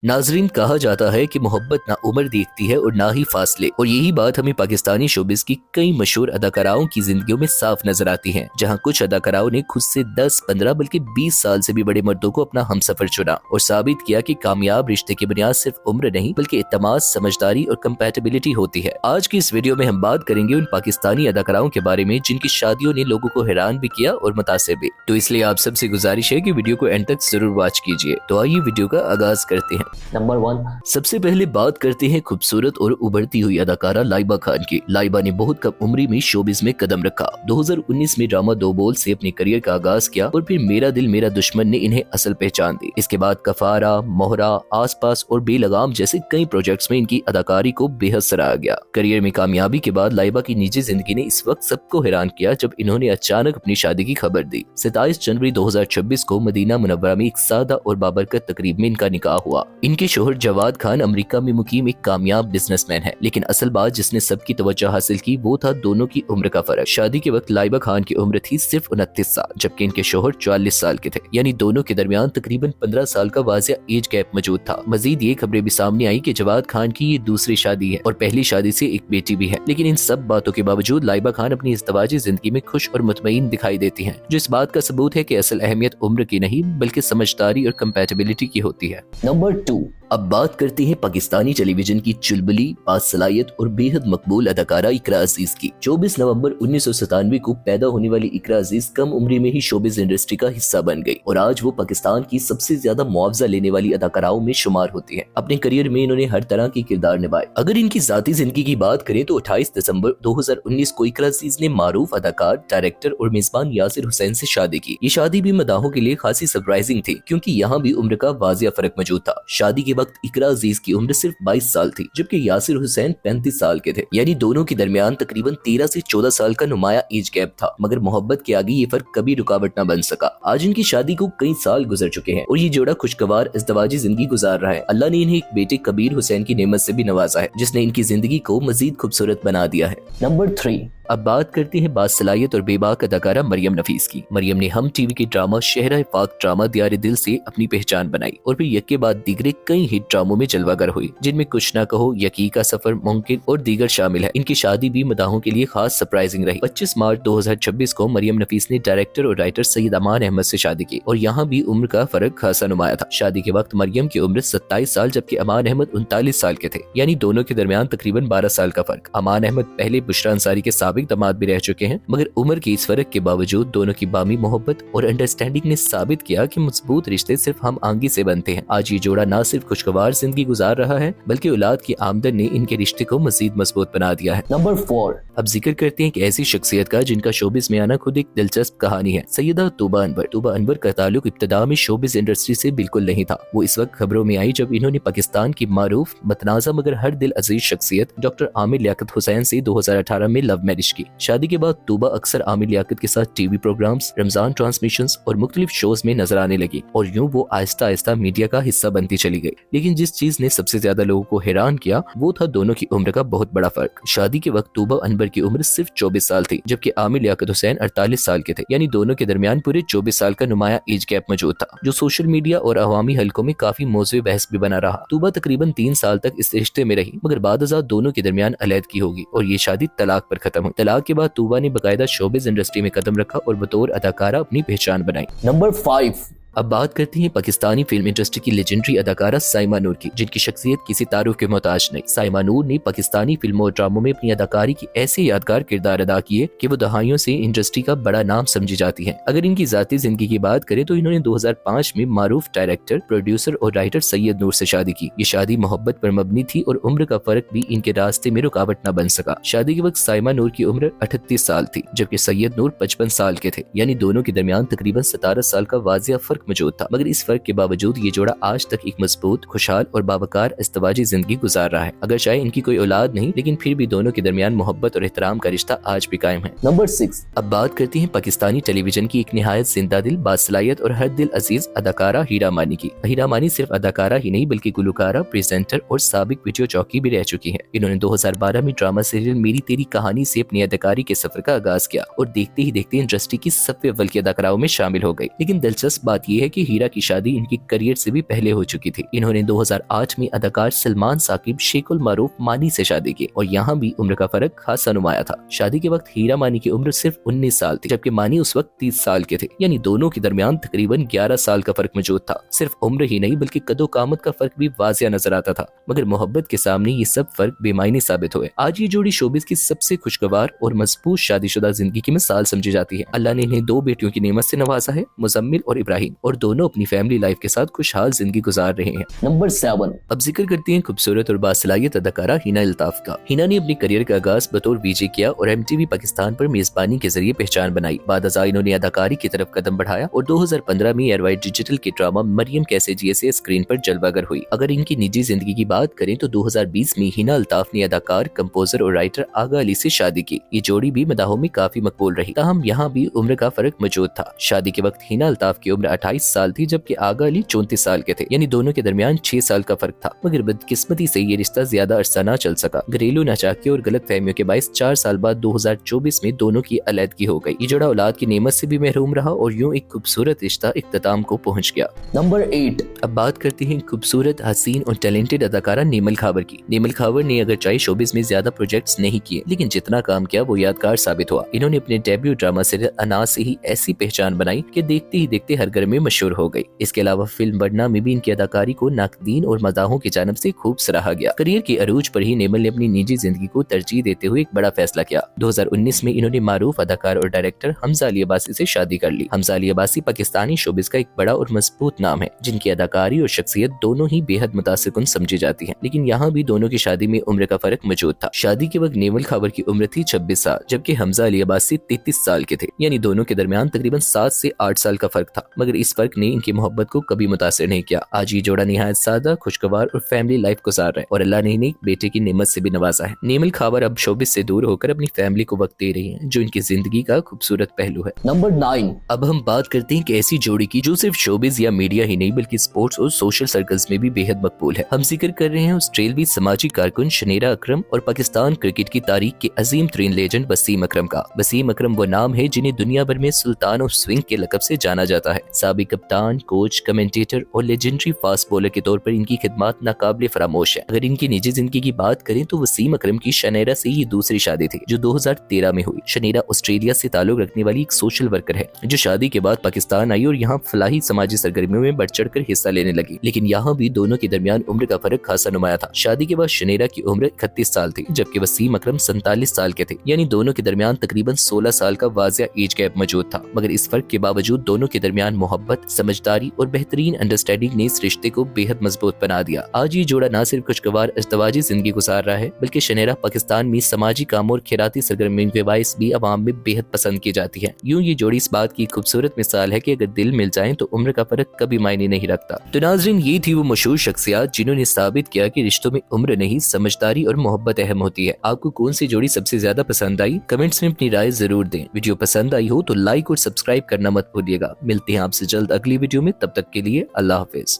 नाजरीन, कहा जाता है कि मोहब्बत ना उम्र देखती है और ना ही फासले, और यही बात हमें पाकिस्तानी शोबिस की कई मशहूर अदाकाराओं की जिंदगियों में साफ नजर आती है, जहां कुछ अदाकाराओं ने खुद से 10, 15 बल्कि 20 साल से भी बड़े मर्दों को अपना हमसफर चुना और साबित किया कि कामयाब रिश्ते की बुनियाद सिर्फ उम्र नहीं बल्कि इत्तेमाद, समझदारी और कंपैटिबिलिटी होती है। आज की इस वीडियो में हम बात करेंगे उन पाकिस्तानी अदाकाराओं के बारे में जिनकी शादियों ने लोगों को हैरान भी किया और मुतासिर भी। तो इसलिए आप सबसे गुजारिश है कि वीडियो को एंड तक जरूर वॉच कीजिए। तो आइए वीडियो का आगाज करते हैं। नंबर 1, सबसे पहले बात करते हैं खूबसूरत और उभरती हुई अदाकारा लाइबा खान की। लाइबा ने बहुत कम उम्री में शोबिस में कदम रखा। 2019 में ड्रामा दो बोल से अपने करियर का आगाज किया और फिर मेरा दिल मेरा दुश्मन ने इन्हें असल पहचान दी। इसके बाद कफारा, मोहरा, आसपास और बेलगाम जैसे कई प्रोजेक्ट्स में इनकी अदाकारी को बेहद सराहा गया। करियर में कामयाबी के बाद लाइबा की निजी जिंदगी ने इस वक्त सबको हैरान किया जब इन्होंने अचानक अपनी शादी की खबर दी। 27 जनवरी 2026 को मदीना मुनव्वरा में एक सादा और बाबरकत तकरीब में इनका निकाह हुआ। इनके शोहर जवाद खान अमेरिका में मुकीम एक कामयाब बिजनेसमैन है, लेकिन असल बात जिसने सबकी तवज्जो हासिल की वो था दोनों की उम्र का फर्क। शादी के वक्त लाइबा खान की उम्र थी सिर्फ 29 साल, जबकि इनके शोहर 44 साल के थे, यानी दोनों के दरमियान तकरीबन 15 साल का वाजिया एज गैप मौजूद था। मजीद ये खबरें भी सामने आई कि जवाद खान की ये दूसरी शादी है और पहली शादी से एक बेटी भी है। लेकिन इन सब बातों के बावजूद लाइबा खान अपनी इज़्दिवाजी जिंदगी में खुश और मुतमईन दिखाई देती है, जो इस बात का सबूत है कि असल अहमियत उम्र की नहीं बल्कि समझदारी और कंपैटिबिलिटी की होती है। नंबर 2, अब बात करते हैं पाकिस्तानी टेलीविजन की चुलबुली, बासलाहियत और बेहद मकबूल अदाकारा इकरा अजीज की। 24 नवंबर 1997 को पैदा होने वाली इकरा अजीज कम उम्री में ही शोबिज इंडस्ट्री का हिस्सा बन गई और आज वो पाकिस्तान की सबसे ज्यादा मुआवजा लेने वाली अदाकाराओं में शुमार होती है। अपने करियर में इन्होंने हर तरह के किरदार निभाए। अगर इनकी जाती जिंदगी की बात करें तो 28 दिसंबर 2019 को इकरा अजीज ने मारूफ अदाकार, डायरेक्टर और मेजबान यासिर हुसैन से शादी की। ये शादी भी मदाहों के लिए खासी सरप्राइजिंग थी, क्योंकि यहाँ भी उम्र का वाजिया फर्क मौजूद था। शादी के वक्त इकरा अजीज की उम्र सिर्फ 22 साल थी, जबकि यासिर हुसैन 35 साल के थे, यानी दोनों के दरमियान तकरीबन 13 से 14 साल का नुमाया एज गैप था। मगर मोहब्बत के आगे ये फर्क कभी रुकावट न बन सका। आज इनकी शादी को कई साल गुजर चुके हैं और ये जोड़ा खुशगवार इज़्दिवाजी जिंदगी गुजार रहा है। अल्लाह ने इन्हें एक बेटे कबीर हुसैन की नेमत से भी नवाजा है, जिसने इनकी जिंदगी को मजीद खूबसूरत बना दिया है। नंबर 3, अब बात करते हैं बासलाहियत और बेबाक अदाकारा मरियम नफीस की। मरियम ने हम टीवी के ड्रामा शहरा पाक ड्रामा दियार दिल से अपनी पहचान बनाई और फिर यके बाद दीगरे कई हिट ड्रामों में जलवागर हुई, जिनमें कुछ ना कहो, यकीन का सफर, मुमकिन और दीगर शामिल है। इनकी शादी भी मदाहों के लिए खास सरप्राइजिंग रही। 25 मार्च 2026 को मरियम नफीस ने डायरेक्टर और राइटर सैयद अमान अहमद से शादी की और यहाँ भी उम्र का फर्क खासा नुमाया था। शादी के वक्त मरियम की उम्र 27 साल जबकि अमान अहमद 39 साल के थे, यानी दोनों के दरमियान तकरीबन 12 साल का फर्क। अमान अहमद पहले बुशरा अंसारी के साबिक दामाद भी रह चुके हैं, मगर उम्र के इस फर्क के बावजूद दोनों की बामी मोहब्बत और अंडरस्टैंडिंग ने साबित किया कि मजबूत रिश्ते सिर्फ हम आंगी से बनते हैं। आज ये जोड़ा न सिर्फ खुशगवार जिंदगी गुजार रहा है बल्कि औलाद की आमदन ने इनके रिश्ते को मजीद मजबूत बना दिया है। नंबर 4, अब जिक्र करते हैं कि ऐसी शख्सियत का जिनका शोबिस में आना खुद एक दिलचस्प कहानी है। सैयदा तूबा अनवर। तूबा अनवर का ताल्लुक इब्तिदा में शोबिस इंडस्ट्री से बिल्कुल नहीं था। वो इस वक्त खबरों में आई जब इन्होंने पाकिस्तान की मारूफ, मतनाज़ा मगर हर दिल अजीज शख्सियत डॉक्टर आमिर लियाकत हुसैन से 2018 में लव मैरिज की। शादी के बाद तूबा अक्सर आमिर लियाकत के साथ टीवी प्रोग्राम्स, रमजान ट्रांसमिशंस और मुख्तलिफ शोज में नजर आने लगी और यूं वो आहिस्ता आहिस्ता मीडिया का हिस्सा बनती चली गई। लेकिन जिस चीज ने सबसे ज्यादा लोगों को हैरान किया वो था दोनों की उम्र का बहुत बड़ा फर्क। शादी के वक्त तूबा अनवर की उम्र सिर्फ 24 साल थी, जबकि आमिर लियाकत हुसैन 48 साल के थे, यानी दोनों के दरमियान पूरे 24 साल का नुमाया एज गैप मौजूद था, जो सोशल मीडिया और अवामी हलकों में काफी मौज़ूअ बहस भी बना रहा। तूबा तकरीबन 3 साल तक इस रिश्ते में रही, मगर बाद दोनों के दरमियान अलहदगी होगी और ये शादी तलाक पर खत्म हुई। तलाक के बाद तूबा ने बाकायदा शोबिज इंडस्ट्री में कदम रखा और बतौर अदाकारा अपनी पहचान बनाई। नंबर 5, अब बात करते हैं पाकिस्तानी फिल्म इंडस्ट्री की लेजेंडरी अदाकारा साइमा नूर की, जिनकी शख्सियत किसी तारुफ के मोहताज नहीं। साइमा नूर ने पाकिस्तानी फिल्मों और ड्रामों में अपनी अदाकारी की ऐसे यादगार किरदार अदा किए कि वो दहाइयों से इंडस्ट्री का बड़ा नाम समझी जाती है। अगर इनकी जाती जिंदगी की बात करें तो इन्होंने 2005 में मारूफ डायरेक्टर, प्रोड्यूसर और राइटर सैयद नूर से शादी की। ये शादी मोहब्बत पर मबनी थी और उम्र का फर्क भी इनके रास्ते में रुकावट न बन सका। शादी के वक्त साइमा नूर की उम्र 38 साल थी, जबकि सैयद नूर 55 साल के थे, यानी दोनों के दरमियान तकरीबन 17 साल का वाजिया फर्क मौजूद था। मगर इस फर्क के बावजूद ये जोड़ा आज तक एक मजबूत, खुशहाल और बावकार इज़्दिवाजी जिंदगी गुजार रहा है। अगर चाहे इनकी कोई औलाद नहीं, लेकिन फिर भी दोनों के दरमियान मोहब्बत और एहतराम का रिश्ता आज भी कायम है। नंबर 6, अब बात करते हैं पाकिस्तानी टेलीविजन की एक निहायत जिंदा दिल, बासलाहियत और हर दिल अजीज अदाकारा हीरा मानी की। हीरा मानी सिर्फ अदाकारा ही नहीं बल्कि गुलकारा, प्रेजेंटर और साबिक वीडियो चौकी भी रह चुकी है। इन्होंने 2012 में ड्रामा सीरियल मेरी तेरी कहानी से अपनी अदाकारी के सफर का आगाज किया और देखते ही देखते इंडस्ट्री की सबसे अव्वल की अदाकाराओं में शामिल हो गई। लेकिन दिलचस्प बात یہ ہے कि हीरा की शादी इनकी करियर से भी पहले हो चुकी थी। इन्होंने 2008 में अदाकार सलमान साकिब शेकुल मारूफ मानी से शादी की और यहाँ भी उम्र का फर्क खासा नुमाया था। शादी के वक्त हीरा मानी की उम्र सिर्फ 19 साल थी, जबकि मानी उस वक्त 30 साल के थे, यानी दोनों के दरमियान तकरीबन 11 साल का फर्क मौजूद था। सिर्फ उम्र ही नहीं बल्कि कदो कामत का फर्क भी वाजिया नजर आता था, मगर मोहब्बत के सामने ये सब फर्क बेमायने साबित हुए। आज ये जोड़ी शोबिस की सबसे खुशगवार और मजबूत शादीशुदा जिंदगी की मिसाल समझी जाती है। अल्लाह ने इन्हें 2 बेटियों की नेमत से नवाजा है, मुजम्मिल और इब्राहिम, और दोनों अपनी फैमिली लाइफ के साथ खुशहाल जिंदगी गुजार रहे हैं। Number 7. अब जिक्र करते हैं खूबसूरत और बासलाहियत अदाकारा हिना अल्ताफ का। हिना ने अपनी करियर का आगाज बतौर वीजे किया और MTV पाकिस्तान पर मेजबानी के जरिए पहचान बनाई। बाद अज़ा इन्होंने अदाकारी की तरफ कदम बढ़ाया और 2015 में एयरवाइड डिजिटल के ड्रामा मरियम कैसे जिए से स्क्रीन पर जलवागर हुई। अगर इनकी निजी जिंदगी की बात करें तो 2020 में हिना अल्ताफ ने अदाकार, कंपोजर और राइटर आगा अली से शादी की। ये जोड़ी भी मदाहों में काफी मकबूल रही, ताहम यहाँ भी उम्र का फर्क मौजूद था। शादी के वक्त हिना अल्ताफ की उम्र 28 साल थी, जबकि आगा अली 34 साल के थे, यानी दोनों के दरमियान 6 साल का फर्क था। मगर बदकिस्मती से ये रिश्ता ज्यादा अरसा न चल सका। घरेलू नाचाकी और गलत फहमियों के बायस 4 साल बाद 2024 में दोनों की अलहदगी हो गई। ये जोड़ा औलाद की नेमत से भी महरूम रहा और यूं एक खूबसूरत रिश्ता इख्तिताम को पहुंच गया। Number 8. अब बात करते हैं खूबसूरत, हसीन और टैलेंटेड अदाकारा नेमल खावर की। नेमल खावर ने अगर चाहे शोबिस में ज्यादा प्रोजेक्ट्स नहीं किए, लेकिन जितना काम किया वो यादगार साबित हुआ। इन्होंने अपने डेब्यू ड्रामा सीरियल अनाज से ही ऐसी पहचान बनाई कि देखते ही देखते हर घर में मशहूर हो गई। इसके अलावा फिल्म बढ़ना में भी इनकी अदाकारी को नाकदीन और मदाहों की जानिब से खूब सराहा गया। करियर के अरूज पर ही नेमल ने अपनी निजी जिंदगी को तरजीह देते हुए एक बड़ा फैसला किया। 2019 में इन्होंने मारूफ अदाकार और डायरेक्टर हमजा अली अब्बासी से शादी कर ली। हमजा अली अब्बासी पाकिस्तानी शोबिस का एक बड़ा और मजबूत नाम है, जिनकी अदाकारी और शख्सियत दोनों ही बेहद मुतासिरकुन समझी जाती है। लेकिन यहाँ भी दोनों की शादी में उम्र का फर्क मौजूद था। शादी के वक्त नेमल खावर की उम्र थी 26 साल, जबकि हमजा अली अब्बासी 33 साल के थे, यानी दोनों के दरमियान तकरीबन 7 से 8 साल का फर्क था। मगर इस फर्क ने इनकी मोहब्बत को कभी मुतासिर नहीं किया। आज ये जोड़ा निहायत सादा, खुशगवार और फैमिली लाइफ गुजार रहा है और अल्लाह ने इन्हें एक बेटे की नेमत से भी नवाजा है। नेमल खावर अब शोबिस से दूर होकर अपनी फैमिली को वक्त दे रही है, जो इनकी जिंदगी का खूबसूरत पहलू है। Number 9. अब हम बात करते हैं कि ऐसी जोड़ी की जो सिर्फ शोबिस या मीडिया ही नहीं बल्कि स्पोर्ट्स और सोशल सर्कल्स में भी बेहद मकबूल है। हम जिक्र कर रहे हैं ऑस्ट्रेलवी समाजी कारकुन शनेरा अकरम और पाकिस्तान क्रिकेट की तारीख के अजीम तरीन लेजेंड वसीम अकरम का। वसीम अकरम वो नाम है जिन्हें दुनिया भर में सुल्तान ऑफ स्विंग के लकब से जाना जाता है। साबिक कप्तान, कोच, कमेंटेटर और लेजेंडरी फास्ट बॉलर के तौर पर इनकी खिदमत नाकाबिले फरामोश है। अगर इनकी निजी जिंदगी की बात करें तो वसीम अकरम की शनेरा से ये दूसरी शादी थी, जो 2013 में हुई। शनेरा ऑस्ट्रेलिया से ताल्लुक रखने वाली एक सोशल वर्कर है, जो शादी के बाद पाकिस्तान आई और यहाँ फलाही समाजी सरगर्मियों में बढ़ चढ़कर हिस्सा लेने लगी। लेकिन यहाँ भी दोनों के दरमियान उम्र का फर्क खासा नुमाया था। शादी के बाद शनेरा की उम्र 31 साल थी, जबकि वसीम अकरम 47 साल के थे, यानी दोनों के दरमियान तकरीबन 16 साल का वाजिया एज गैप मौजूद था। मगर इस फर्क के बावजूद दोनों के दरमियान मोहब्बत, समझदारी और बेहतरीन अंडरस्टैंडिंग ने इस रिश्ते को बेहद मजबूत बना दिया। आज ये जोड़ा न सिर्फ खुशगवार अज़दवाजी जिंदगी गुजार रहा है, बल्कि शनेरा पाकिस्तान में समाजी कामों और खैराती सरगर्मियों के बायस भी अवाम में बेहद पसंद की जाती है। यूं ये जोड़ी इस बात की खूबसूरत मिसाल है कि अगर दिल मिल जाए तो उम्र का फर्क कभी मायने नहीं रखता। तो नाज़रीन, ये थी वो मशहूर शख्सियत जिन्होंने साबित किया कि रिश्तों में उम्र नहीं, समझदारी और मोहब्बत अहम होती है। आपको कौन सी जोड़ी सबसे ज्यादा पसंद आई? कमेंट्स में अपनी राय जरूर दें। वीडियो पसंद आई हो तो लाइक और सब्सक्राइब करना मत भूलिएगा। मिलते हैं आपसे जल्द अगली वीडियो में, तब तक के लिए अल्लाह हाफिज।